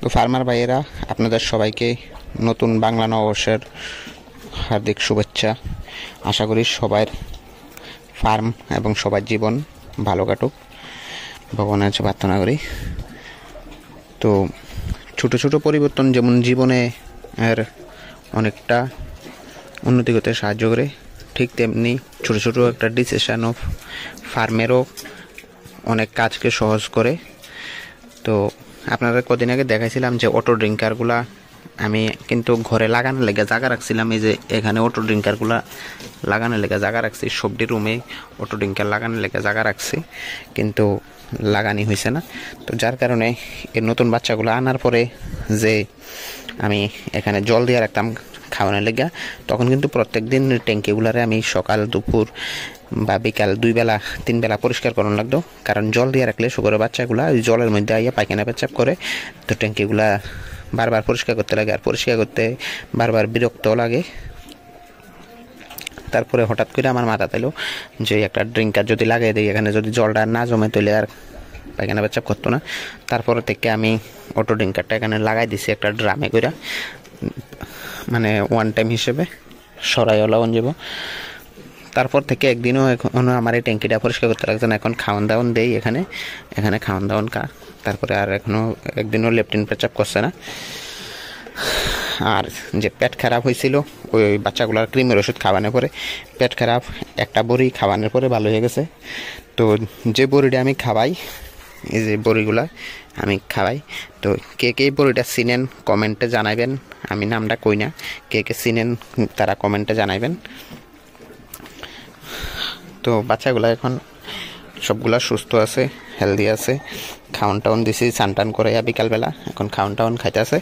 তো ফার্মার ভাইয়েরা, আপনাদের সবাইকে নতুন বাংলা নববর্ষের হার্দিক শুভেচ্ছা। আশা করি সবার ফার্ম এবং সবার জীবন ভালো কাটুক, ভগবানের কাছে প্রার্থনা করি। তো ছোট ছোট পরিবর্তন যেমন জীবনে এর অনেকটা উন্নতি করতে সাহায্য করে, ঠিক তেমনি ছোট ছোট একটা ডিসিশন অফ ফার্মেরও অনেক কাজকে সহজ করে। তো আপনারা কদিন আগে দেখাইছিলাম যে অটো ড্রিঙ্কারগুলা আমি কিন্তু ঘরে লাগানোর লেগে জায়গা রাখছিলাম। এই যে এখানে অটো ড্রিঙ্কারগুলা লাগানোর লেগে জায়গা রাখছি, সবটি রুমে অটো ড্রিঙ্কার লাগানোর লেগে জায়গা রাখছি, কিন্তু লাগানি হয়েছে না। তো যার কারণে এই নতুন বাচ্চাগুলো আনার পরে যে আমি এখানে জল দিয়ে রাখতাম খাওয়ানোর লেগে, তখন কিন্তু প্রত্যেক দিন ট্যাঙ্কিগুলারে আমি সকাল দুপুর বা বিকাল 2 বেলা 3 বেলা পরিষ্কার করানো লাগতো। কারণ জল দিয়ে রাখলে শুকরের বাচ্চাগুলা ওই জলের মধ্যে আইয়া পায়খানা পেচ্ছাপ করে, তো ট্যাঙ্কিগুলা বারবার পরিষ্কার করতে লাগে, আর পরিষ্কার করতে বারবার বিরক্ত লাগে। তারপরে হঠাৎ করে আমার মাথা তাইলো যে একটা ড্রিঙ্কার যদি লাগিয়ে দিই, এখানে যদি জলটা না জমে তাহলে আর পায়খানা পেচ্ছাপ করতো না। তারপর থেকে আমি অটো ড্রিঙ্কারটা এখানে লাগাই দিছি একটা ড্রামে করে, মানে ওয়ান টাইম হিসেবে সরাইওয়ালা যাব। তারপর থেকে একদিনও এখনও আমার এই ট্যাঙ্কিটা পরিষ্কার করতে লাগছে না। এখন খাওয়ান দাওয়ান দেই এখানে খাওয়ান দাওয়ান তারপরে আর এখনও একদিনও লেপটিন পেচাপ করছে না। আর যে পেট খারাপ হয়েছিল ওই বাচ্চাগুলোর ক্রিমের ওষুধ খাওয়ানোর পরে পেট খারাপ একটা বড়ি খাওয়ানোর পরে ভালো হয়ে গেছে। তো যে বড়িটা আমি খাওয়াই, এই যে বড়িগুলা আমি খাওয়াই, তো কে কে বড়িটা চিনেন কমেন্টে জানাবেন। আমি নামটা কই না, কে কে চিনেন তারা কমেন্টে জানাবেন। তো বাচ্চাগুলো এখন সবগুলা সুস্থ আছে, হেলদি আছে। খাওয়ান টাউন দিছি চান টান করে বিকালবেলা, এখন খাওয়ান টাউন খাইতেছে।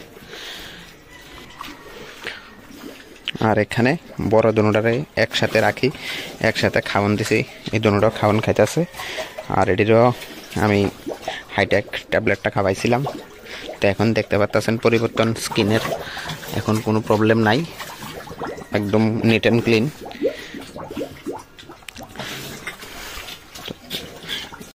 আর এখানে বড় দুটারে একসাথে রাখি, একসাথে খাওয়ান দিছি, এই দুটা খাওয়ান খাইতেছে। আর এটিরও আমি হাইটেক ট্যাবলেটটা খাওয়াইছিলাম। তো এখন দেখতে পাচ্ছেন পরিবর্তন স্কিনের, এখন কোনো প্রবলেম নাই, একদম নিট অ্যান্ড ক্লিন।